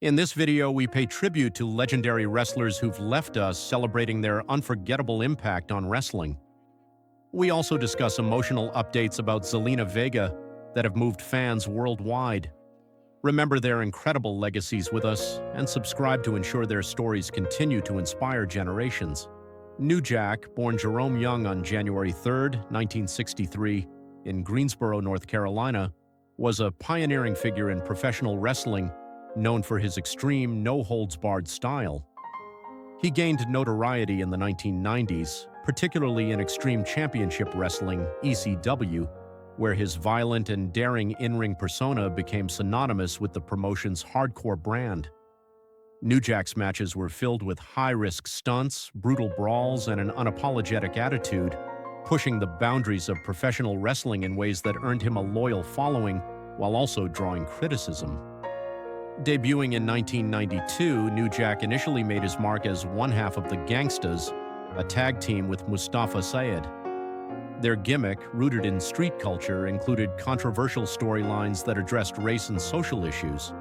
In this video, we pay tribute to legendary wrestlers who've left us, celebrating their unforgettable impact on wrestling. We also discuss emotional updates about Zelina Vega that have moved fans worldwide. Remember their incredible legacies with us and subscribe to ensure their stories continue to inspire generations. New Jack, born Jerome Young on January 3, 1963, in Greensboro, North Carolina, was a pioneering figure in professional wrestling, known for his extreme, no-holds-barred style. He gained notoriety in the 1990s, particularly in Extreme Championship Wrestling, ECW, where his violent and daring in-ring persona became synonymous with the promotion's hardcore brand. New Jack's matches were filled with high-risk stunts, brutal brawls, and an unapologetic attitude, pushing the boundaries of professional wrestling in ways that earned him a loyal following while also drawing criticism. Debuting in 1992, New Jack initially made his mark as one half of the Gangstas, a tag team with Mustafa Sayed. Their gimmick, rooted in street culture, included controversial storylines that addressed race and social issues.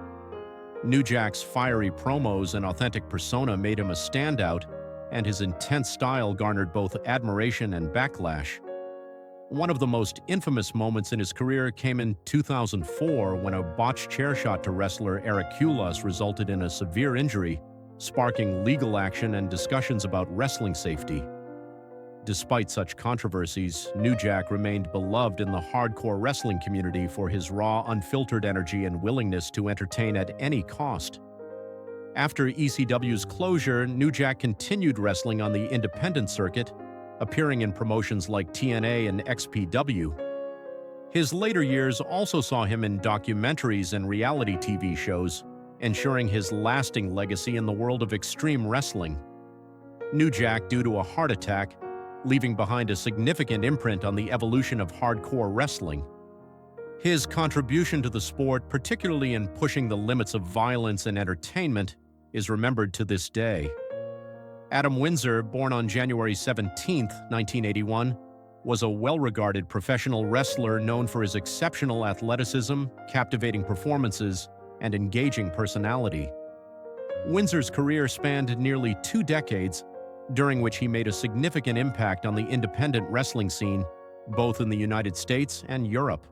New Jack's fiery promos and authentic persona made him a standout, and his intense style garnered both admiration and backlash. One of the most infamous moments in his career came in 2004 when a botched chair shot to wrestler Eric Kulas resulted in a severe injury, sparking legal action and discussions about wrestling safety. Despite such controversies, New Jack remained beloved in the hardcore wrestling community for his raw, unfiltered energy and willingness to entertain at any cost. After ECW's closure, New Jack continued wrestling on the independent circuit, appearing in promotions like TNA and XPW. His later years also saw him in documentaries and reality TV shows, ensuring his lasting legacy in the world of extreme wrestling. New Jack, due to a heart attack, leaving behind a significant imprint on the evolution of hardcore wrestling. His contribution to the sport, particularly in pushing the limits of violence and entertainment, is remembered to this day. Adam Windsor, born on January 17, 1981, was a well-regarded professional wrestler known for his exceptional athleticism, captivating performances, and engaging personality. Windsor's career spanned nearly 2 decades, during which he made a significant impact on the independent wrestling scene, both in the United States and Europe.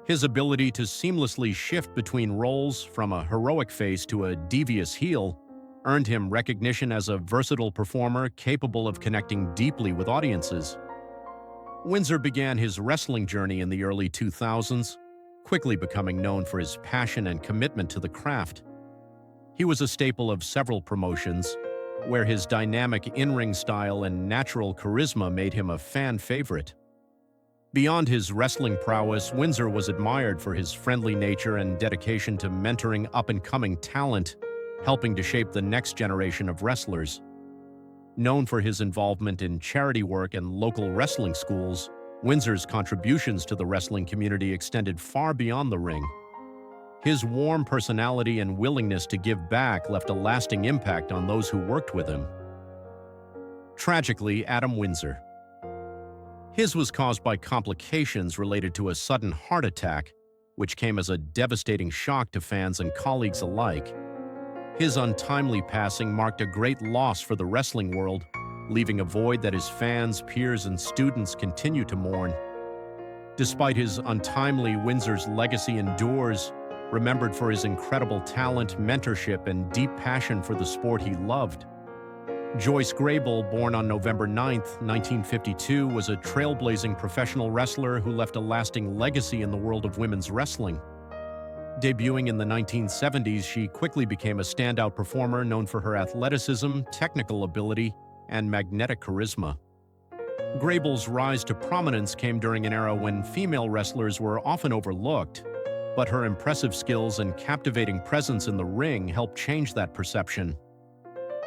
His ability to seamlessly shift between roles, from a heroic face to a devious heel, earned him recognition as a versatile performer capable of connecting deeply with audiences. Windsor began his wrestling journey in the early 2000s, quickly becoming known for his passion and commitment to the craft. He was a staple of several promotions, where his dynamic in-ring style and natural charisma made him a fan favorite. Beyond his wrestling prowess, Windsor was admired for his friendly nature and dedication to mentoring up-and-coming talent, helping to shape the next generation of wrestlers. Known for his involvement in charity work and local wrestling schools, Windsor's contributions to the wrestling community extended far beyond the ring. His warm personality and willingness to give back left a lasting impact on those who worked with him. Tragically, Adam Windsor. His was caused by complications related to a sudden heart attack, which came as a devastating shock to fans and colleagues alike. His untimely passing marked a great loss for the wrestling world, leaving a void that his fans, peers, and students continue to mourn. Despite his untimely, Windsor's legacy endures, remembered for his incredible talent, mentorship, and deep passion for the sport he loved. Joyce Grable, born on November 9, 1952, was a trailblazing professional wrestler who left a lasting legacy in the world of women's wrestling. Debuting in the 1970s, she quickly became a standout performer known for her athleticism, technical ability, and magnetic charisma. Grable's rise to prominence came during an era when female wrestlers were often overlooked, but her impressive skills and captivating presence in the ring helped change that perception.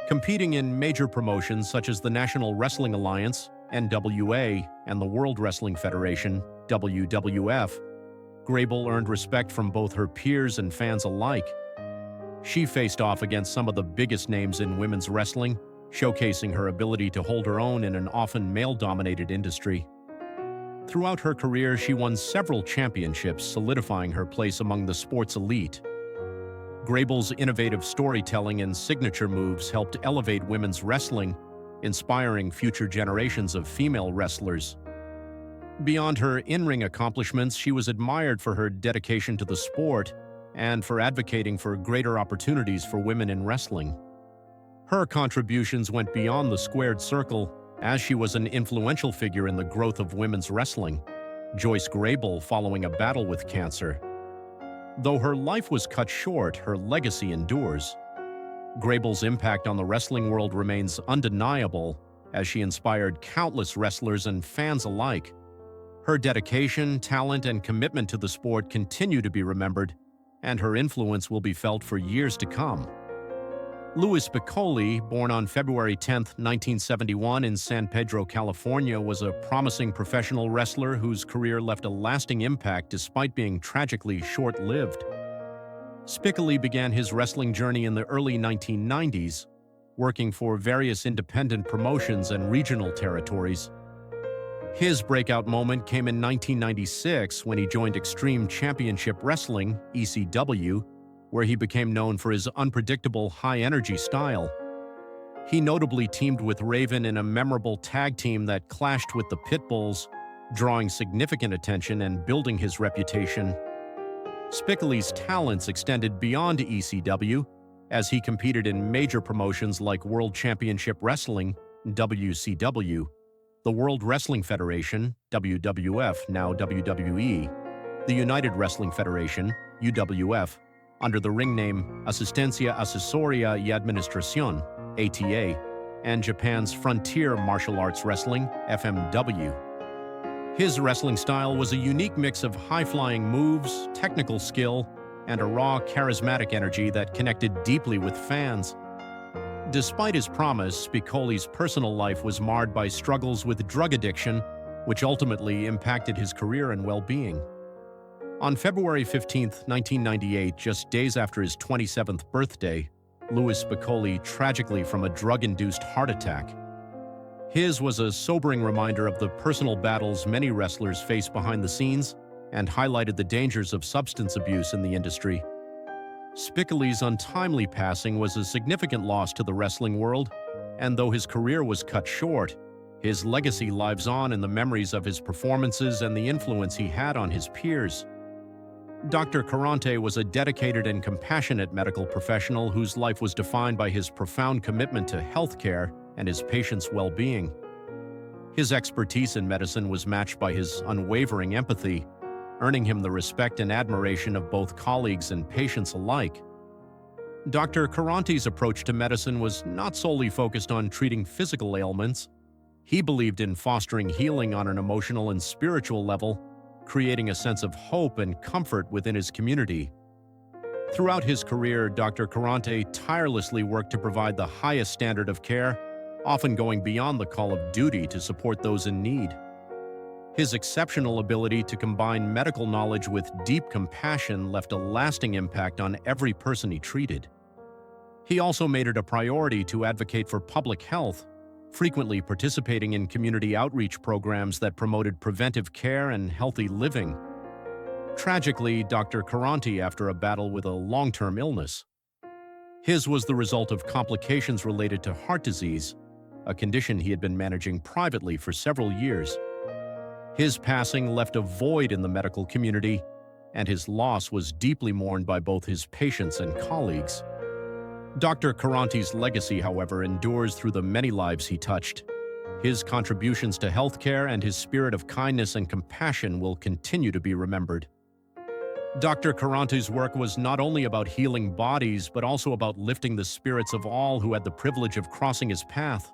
Competing in major promotions such as the National Wrestling Alliance, NWA, and the World Wrestling Federation, WWF, Grable earned respect from both her peers and fans alike. She faced off against some of the biggest names in women's wrestling, showcasing her ability to hold her own in an often male-dominated industry. Throughout her career, she won several championships, solidifying her place among the sport's elite. Grable's innovative storytelling and signature moves helped elevate women's wrestling, inspiring future generations of female wrestlers. Beyond her in-ring accomplishments, she was admired for her dedication to the sport and for advocating for greater opportunities for women in wrestling. Her contributions went beyond the squared circle, as she was an influential figure in the growth of women's wrestling, Joyce Grable following a battle with cancer. Though her life was cut short, her legacy endures. Grable's impact on the wrestling world remains undeniable, as she inspired countless wrestlers and fans alike. Her dedication, talent, and commitment to the sport continue to be remembered, and her influence will be felt for years to come. Louis Spicoli, born on February 10, 1971 in San Pedro, California, was a promising professional wrestler whose career left a lasting impact despite being tragically short-lived. Spicoli began his wrestling journey in the early 1990s, working for various independent promotions and regional territories. His breakout moment came in 1996 when he joined Extreme Championship Wrestling, ECW, where he became known for his unpredictable high-energy style. He notably teamed with Raven in a memorable tag team that clashed with the Pitbulls, drawing significant attention and building his reputation. Spicoli's talents extended beyond ECW, as he competed in major promotions like World Championship Wrestling, WCW, the World Wrestling Federation, WWF, now WWE, the United Wrestling Federation, UWF, under the ring name Asistencia Asesoría y Administración, ATA, and Japan's Frontier Martial Arts Wrestling, FMW. His wrestling style was a unique mix of high-flying moves, technical skill, and a raw, charismatic energy that connected deeply with fans. Despite his promise, Spicoli's personal life was marred by struggles with drug addiction, which ultimately impacted his career and well-being. On February 15, 1998, just days after his 27th birthday, Louis Spicoli tragically from a drug-induced heart attack. His was a sobering reminder of the personal battles many wrestlers face behind the scenes and highlighted the dangers of substance abuse in the industry. Spicoli's untimely passing was a significant loss to the wrestling world, and though his career was cut short, his legacy lives on in the memories of his performances and the influence he had on his peers. Dr. Karonte was a dedicated and compassionate medical professional whose life was defined by his profound commitment to healthcare and his patients' well-being. His expertise in medicine was matched by his unwavering empathy, earning him the respect and admiration of both colleagues and patients alike. Dr. Karonte's approach to medicine was not solely focused on treating physical ailments. He believed in fostering healing on an emotional and spiritual level, creating a sense of hope and comfort within his community. Throughout his career, Dr. Karonte tirelessly worked to provide the highest standard of care, often going beyond the call of duty to support those in need. His exceptional ability to combine medical knowledge with deep compassion left a lasting impact on every person he treated. He also made it a priority to advocate for public health, frequently participating in community outreach programs that promoted preventive care and healthy living. Tragically, Dr. Karonte after a battle with a long-term illness. His was the result of complications related to heart disease, a condition he had been managing privately for several years. His passing left a void in the medical community, and his loss was deeply mourned by both his patients and colleagues. Dr. Karonte's legacy, however, endures through the many lives he touched. His contributions to healthcare and his spirit of kindness and compassion will continue to be remembered. Dr. Karonte's work was not only about healing bodies, but also about lifting the spirits of all who had the privilege of crossing his path.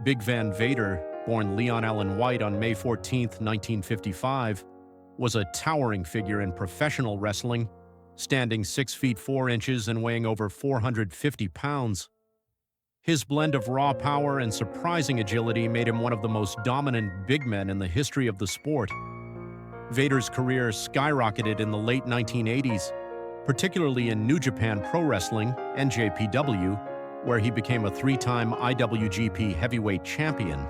Big Van Vader, born Leon Allen White on May 14, 1955, was a towering figure in professional wrestling, standing 6 feet 4 inches and weighing over 450 pounds. His blend of raw power and surprising agility made him one of the most dominant big men in the history of the sport. Vader's career skyrocketed in the late 1980s, particularly in New Japan Pro Wrestling, NJPW, where he became a 3-time IWGP Heavyweight Champion.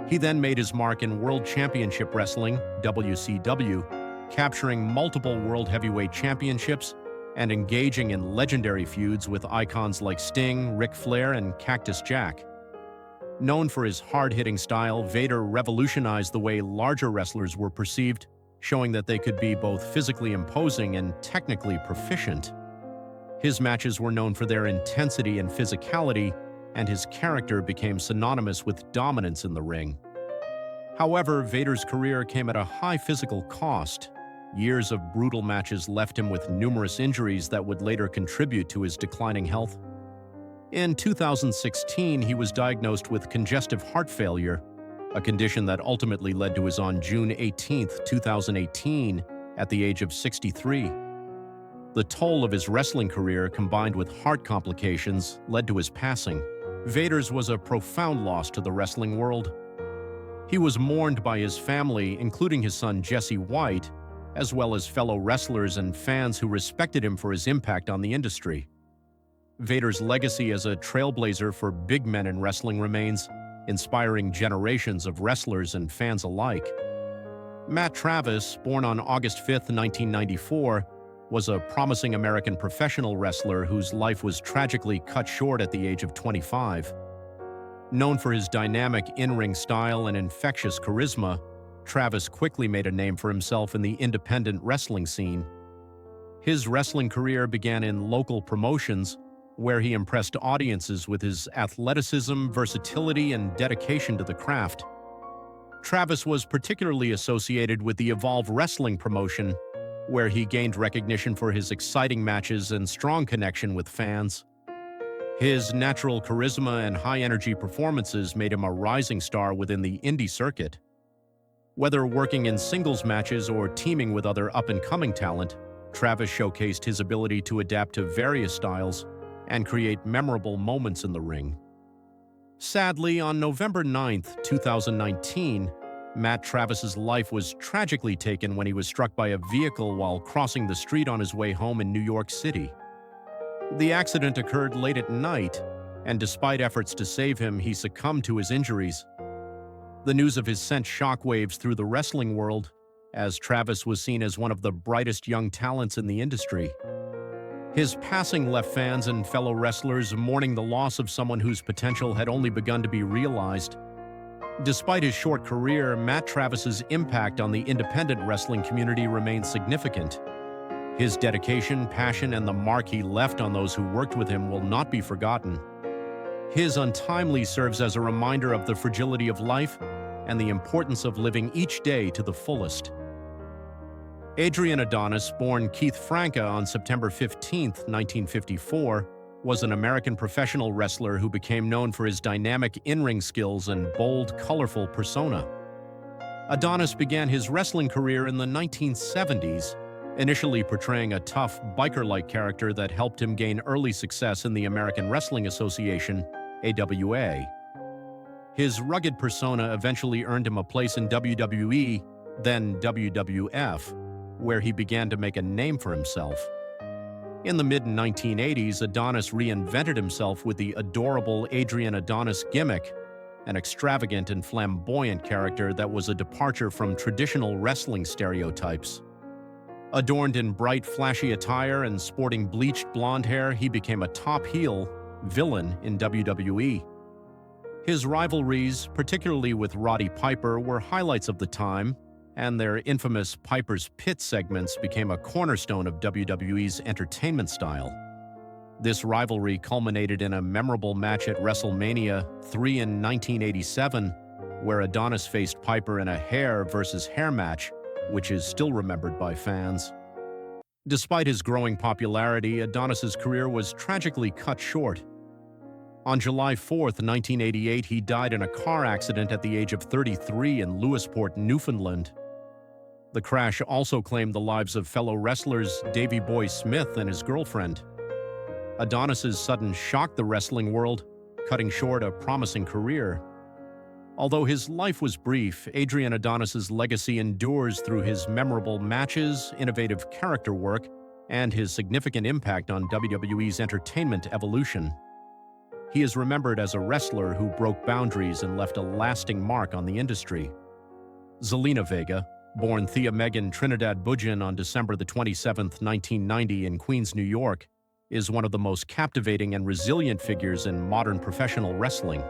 He then made his mark in World Championship Wrestling, WCW, capturing multiple World Heavyweight Championships and engaging in legendary feuds with icons like Sting, Ric Flair, and Cactus Jack. Known for his hard-hitting style, Vader revolutionized the way larger wrestlers were perceived, showing that they could be both physically imposing and technically proficient. His matches were known for their intensity and physicality, and his character became synonymous with dominance in the ring. However, Vader's career came at a high physical cost. Years of brutal matches left him with numerous injuries that would later contribute to his declining health. In 2016, he was diagnosed with congestive heart failure, a condition that ultimately led to his on June 18, 2018, at the age of 63. The toll of his wrestling career, combined with heart complications, led to his passing. Vader's was a profound loss to the wrestling world. He was mourned by his family, including his son Jesse White, as well as fellow wrestlers and fans who respected him for his impact on the industry. Vader's legacy as a trailblazer for big men in wrestling remains, inspiring generations of wrestlers and fans alike. Matt Travis, born on August 5, 1994, was a promising American professional wrestler whose life was tragically cut short at the age of 25. Known for his dynamic in-ring style and infectious charisma, Travis quickly made a name for himself in the independent wrestling scene. His wrestling career began in local promotions, where he impressed audiences with his athleticism, versatility, and dedication to the craft. Travis was particularly associated with the Evolve Wrestling promotion, where he gained recognition for his exciting matches and strong connection with fans. His natural charisma and high-energy performances made him a rising star within the indie circuit. Whether working in singles matches or teaming with other up-and-coming talent, Travis showcased his ability to adapt to various styles and create memorable moments in the ring. Sadly, on November 9, 2019, Matt Travis's life was tragically taken when he was struck by a vehicle while crossing the street on his way home in New York City. The accident occurred late at night, and despite efforts to save him, he succumbed to his injuries. The news of his sent shockwaves through the wrestling world, as Travis was seen as one of the brightest young talents in the industry. His passing left fans and fellow wrestlers mourning the loss of someone whose potential had only begun to be realized. Despite his short career, Matt Travis's impact on the independent wrestling community remains significant. His dedication, passion, and the mark he left on those who worked with him will not be forgotten. His untimely serves as a reminder of the fragility of life and the importance of living each day to the fullest. Adrian Adonis, born Keith Franca on September 15, 1954, was an American professional wrestler who became known for his dynamic in-ring skills and bold, colorful persona. Adonis began his wrestling career in the 1970s, initially portraying a tough, biker-like character that helped him gain early success in the American Wrestling Association, AWA. His rugged persona eventually earned him a place in WWE, then WWF, where he began to make a name for himself. In the mid-1980s, Adonis reinvented himself with the adorable Adrian Adonis gimmick, an extravagant and flamboyant character that was a departure from traditional wrestling stereotypes. Adorned in bright, flashy attire and sporting bleached blonde hair, he became a top heel villain in WWE. His rivalries, particularly with Roddy Piper, were highlights of the time, and their infamous Piper's Pit segments became a cornerstone of WWE's entertainment style. This rivalry culminated in a memorable match at WrestleMania 3 in 1987, where Adonis faced Piper in a hair versus hair match, which is still remembered by fans. Despite his growing popularity, Adonis's career was tragically cut short. On July 4, 1988, he died in a car accident at the age of 33 in Lewisport, Newfoundland. The crash also claimed the lives of fellow wrestlers Davey Boy Smith and his girlfriend. Adonis's sudden shocked the wrestling world, cutting short a promising career. Although his life was brief, Adrian Adonis's legacy endures through his memorable matches, innovative character work, and his significant impact on WWE's entertainment evolution. He is remembered as a wrestler who broke boundaries and left a lasting mark on the industry. Zelina Vega, Born Thea Megan Trinidad Budgeon on December the 27th, 1990 in Queens, New York, is one of the most captivating and resilient figures in modern professional wrestling.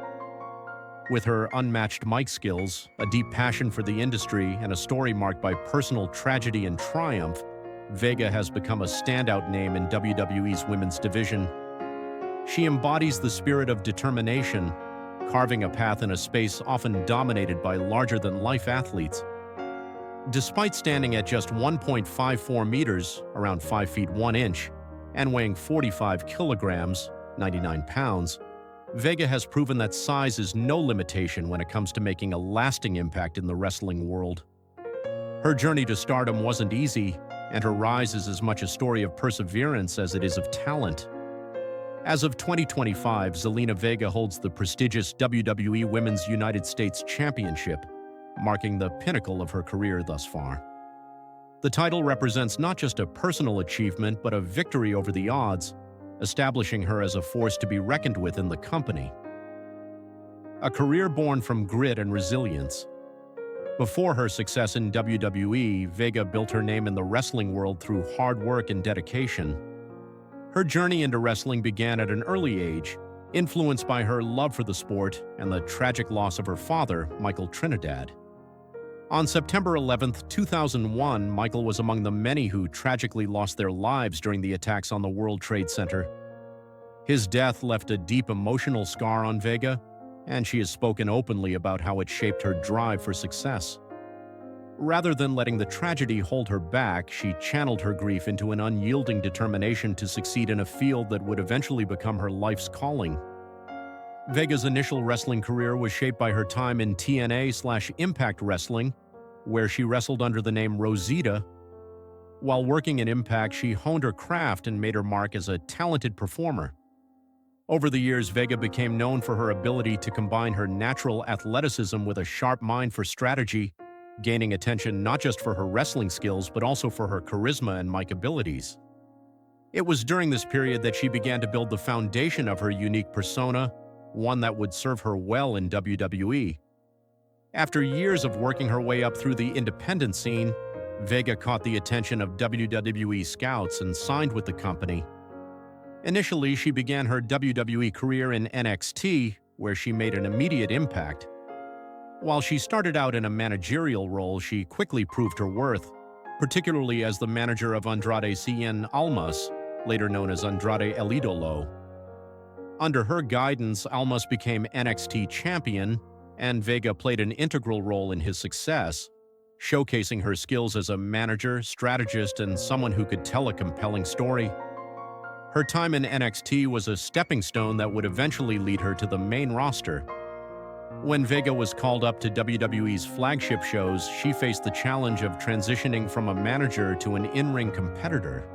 With her unmatched mic skills, a deep passion for the industry, and a story marked by personal tragedy and triumph, Vega has become a standout name in WWE's women's division. She embodies the spirit of determination, carving a path in a space often dominated by larger-than-life athletes. Despite standing at just 1.54 meters, around 5 feet 1 inch, and weighing 45 kilograms, 99 pounds, Vega has proven that size is no limitation when it comes to making a lasting impact in the wrestling world. Her journey to stardom wasn't easy, and her rise is as much a story of perseverance as it is of talent. As of 2025, Zelina Vega holds the prestigious WWE Women's United States Championship, marking the pinnacle of her career thus far. The title represents not just a personal achievement, but a victory over the odds, establishing her as a force to be reckoned with in the company. A career born from grit and resilience. Before her success in WWE, Vega built her name in the wrestling world through hard work and dedication. Her journey into wrestling began at an early age, influenced by her love for the sport and the tragic loss of her father, Michael Trinidad. On September 11, 2001, Michael was among the many who tragically lost their lives during the attacks on the World Trade Center. His death left a deep emotional scar on Vega, and she has spoken openly about how it shaped her drive for success. Rather than letting the tragedy hold her back, she channeled her grief into an unyielding determination to succeed in a field that would eventually become her life's calling. Vega's initial wrestling career was shaped by her time in TNA/Impact Wrestling, where she wrestled under the name Rosita. While working in Impact, she honed her craft and made her mark as a talented performer. Over the years, Vega became known for her ability to combine her natural athleticism with a sharp mind for strategy, gaining attention not just for her wrestling skills, but also for her charisma and mic abilities. It was during this period that she began to build the foundation of her unique persona, one that would serve her well in WWE. After years of working her way up through the independent scene, Vega caught the attention of WWE scouts and signed with the company. Initially, she began her WWE career in NXT, where she made an immediate impact. While she started out in a managerial role, she quickly proved her worth, particularly as the manager of Andrade Cien Almas, later known as Andrade El Idolo. Under her guidance, Almas became NXT champion, and Vega played an integral role in his success, showcasing her skills as a manager, strategist, and someone who could tell a compelling story. Her time in NXT was a stepping stone that would eventually lead her to the main roster. When Vega was called up to WWE's flagship shows, she faced the challenge of transitioning from a manager to an in-ring competitor.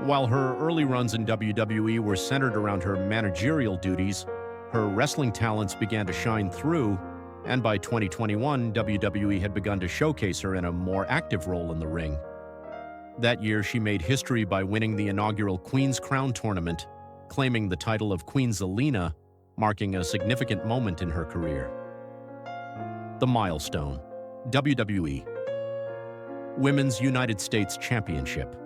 While her early runs in WWE were centered around her managerial duties, her wrestling talents began to shine through, and by 2021, WWE had begun to showcase her in a more active role in the ring. That year, she made history by winning the inaugural Queen's Crown tournament, claiming the title of Queen Zelina, marking a significant moment in her career. The milestone: WWE Women's United States Championship.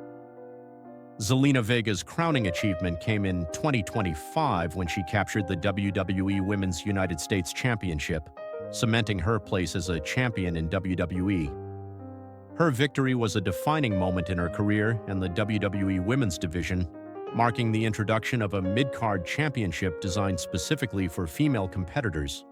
Zelina Vega's crowning achievement came in 2025 when she captured the WWE Women's United States Championship, cementing her place as a champion in WWE. Her victory was a defining moment in her career and the WWE Women's division, marking the introduction of a mid-card championship designed specifically for female competitors.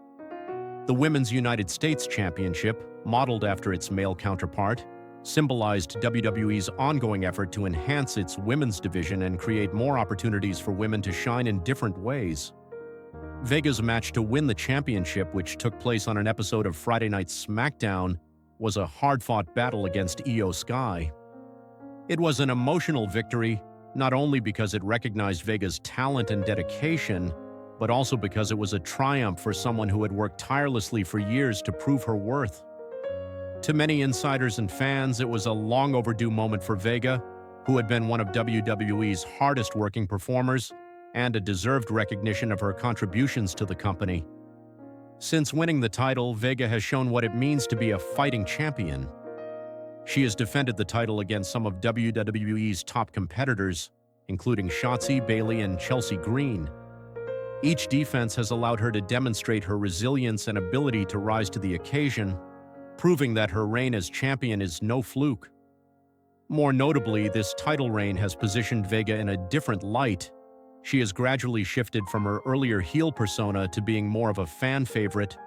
The Women's United States Championship, modeled after its male counterpart, symbolized WWE's ongoing effort to enhance its women's division and create more opportunities for women to shine in different ways. Vega's match to win the championship, which took place on an episode of Friday Night SmackDown, was a hard-fought battle against Io Sky. It was an emotional victory, not only because it recognized Vega's talent and dedication, but also because it was a triumph for someone who had worked tirelessly for years to prove her worth. To many insiders and fans, it was a long overdue moment for Vega, who had been one of WWE's hardest-working performers and a deserved recognition of her contributions to the company. Since winning the title, Vega has shown what it means to be a fighting champion. She has defended the title against some of WWE's top competitors, including Shotzi, Bayley, and Chelsea Green. Each defense has allowed her to demonstrate her resilience and ability to rise to the occasion, proving that her reign as champion is no fluke. More notably, this title reign has positioned Vega in a different light. She has gradually shifted from her earlier heel persona to being more of a fan favorite,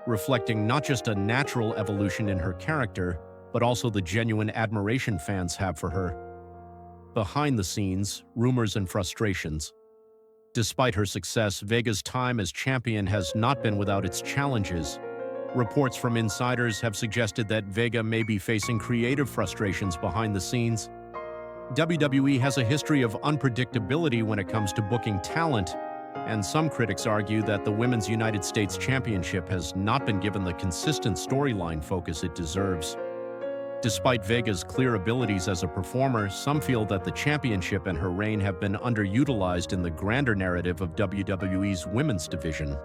reflecting not just a natural evolution in her character, but also the genuine admiration fans have for her. Behind the scenes, rumors and frustrations. Despite her success, Vega's time as champion has not been without its challenges. Reports from insiders have suggested that Vega may be facing creative frustrations behind the scenes. WWE has a history of unpredictability when it comes to booking talent, and some critics argue that the Women's United States Championship has not been given the consistent storyline focus it deserves. Despite Vega's clear abilities as a performer, some feel that the championship and her reign have been underutilized in the grander narrative of WWE's women's division.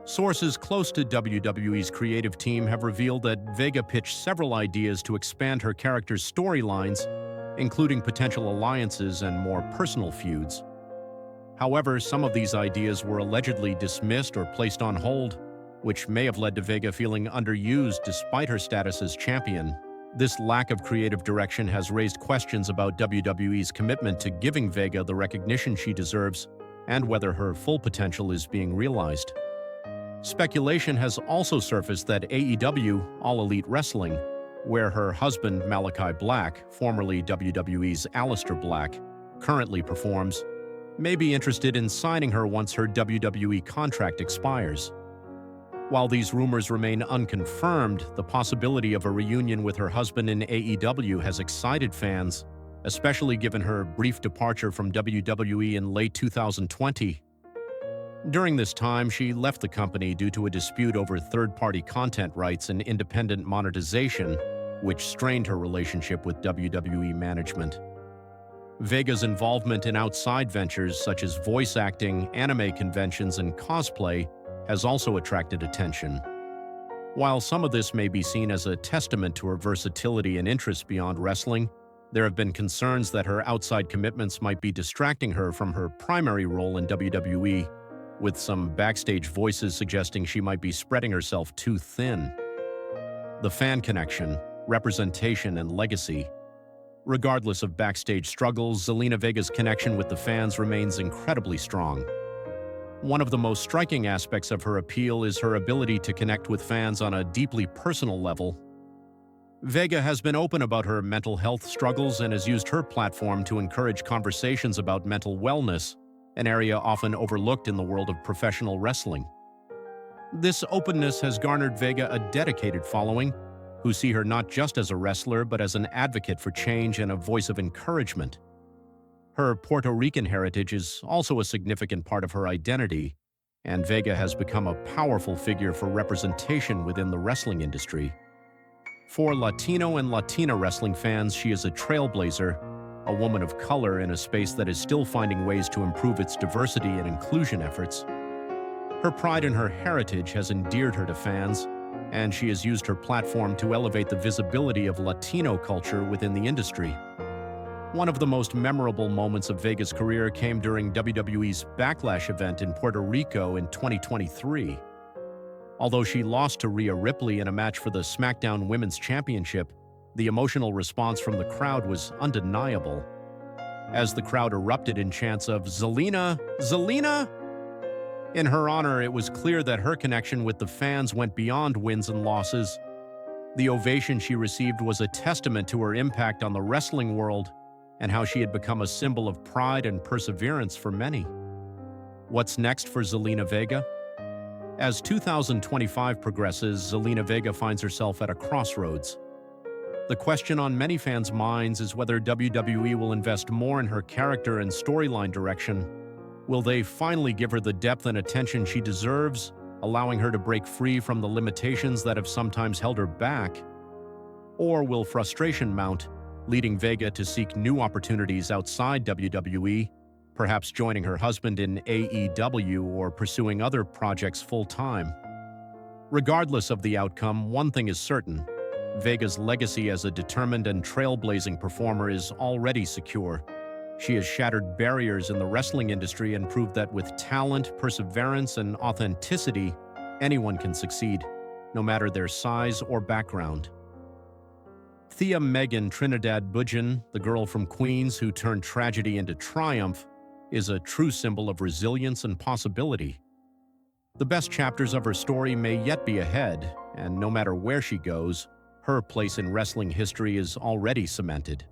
Sources close to WWE's creative team have revealed that Vega pitched several ideas to expand her character's storylines, including potential alliances and more personal feuds. However, some of these ideas were allegedly dismissed or placed on hold, which may have led to Vega feeling underused despite her status as champion. This lack of creative direction has raised questions about WWE's commitment to giving Vega the recognition she deserves and whether her full potential is being realized. Speculation has also surfaced that AEW, All Elite Wrestling, where her husband Malachi Black, formerly WWE's Aleister Black, currently performs, may be interested in signing her once her WWE contract expires. While these rumors remain unconfirmed, the possibility of a reunion with her husband in AEW has excited fans, especially given her brief departure from WWE in late 2020. During this time, she left the company due to a dispute over third-party content rights and independent monetization, which strained her relationship with WWE management. Vega's involvement in outside ventures such as voice acting, anime conventions, and cosplay has also attracted attention. While some of this may be seen as a testament to her versatility and interests beyond wrestling, there have been concerns that her outside commitments might be distracting her from her primary role in WWE, with some backstage voices suggesting she might be spreading herself too thin. The fan connection, representation, and legacy. Regardless of backstage struggles, Zelina Vega's connection with the fans remains incredibly strong. One of the most striking aspects of her appeal is her ability to connect with fans on a deeply personal level. Vega has been open about her mental health struggles and has used her platform to encourage conversations about mental wellness, an area often overlooked in the world of professional wrestling. This openness has garnered Vega a dedicated following, who see her not just as a wrestler but as an advocate for change and a voice of encouragement. Her Puerto Rican heritage is also a significant part of her identity, and Vega has become a powerful figure for representation within the wrestling industry. For Latino and Latina wrestling fans, she is a trailblazer, a woman of color in a space that is still finding ways to improve its diversity and inclusion efforts. Her pride in her heritage has endeared her to fans, and she has used her platform to elevate the visibility of Latino culture within the industry. One of the most memorable moments of Vega's career came during WWE's Backlash event in Puerto Rico in 2023. Although she lost to Rhea Ripley in a match for the SmackDown Women's Championship, the emotional response from the crowd was undeniable. As the crowd erupted in chants of "Zelina! Zelina!" in her honor, it was clear that her connection with the fans went beyond wins and losses. The ovation she received was a testament to her impact on the wrestling world and how she had become a symbol of pride and perseverance for many. What's next for Zelina Vega? As 2025 progresses, Zelina Vega finds herself at a crossroads. The question on many fans' minds is whether WWE will invest more in her character and storyline direction. Will they finally give her the depth and attention she deserves, allowing her to break free from the limitations that have sometimes held her back? Or will frustration mount, leading Vega to seek new opportunities outside WWE, perhaps joining her husband in AEW or pursuing other projects full-time? Regardless of the outcome, one thing is certain: Vega's legacy as a determined and trailblazing performer is already secure. She has shattered barriers in the wrestling industry and proved that with talent, perseverance, and authenticity, anyone can succeed, no matter their size or background. Thea Megan Trinidad Budgeon, the girl from Queens who turned tragedy into triumph, is a true symbol of resilience and possibility. The best chapters of her story may yet be ahead, and no matter where she goes, her place in wrestling history is already cemented.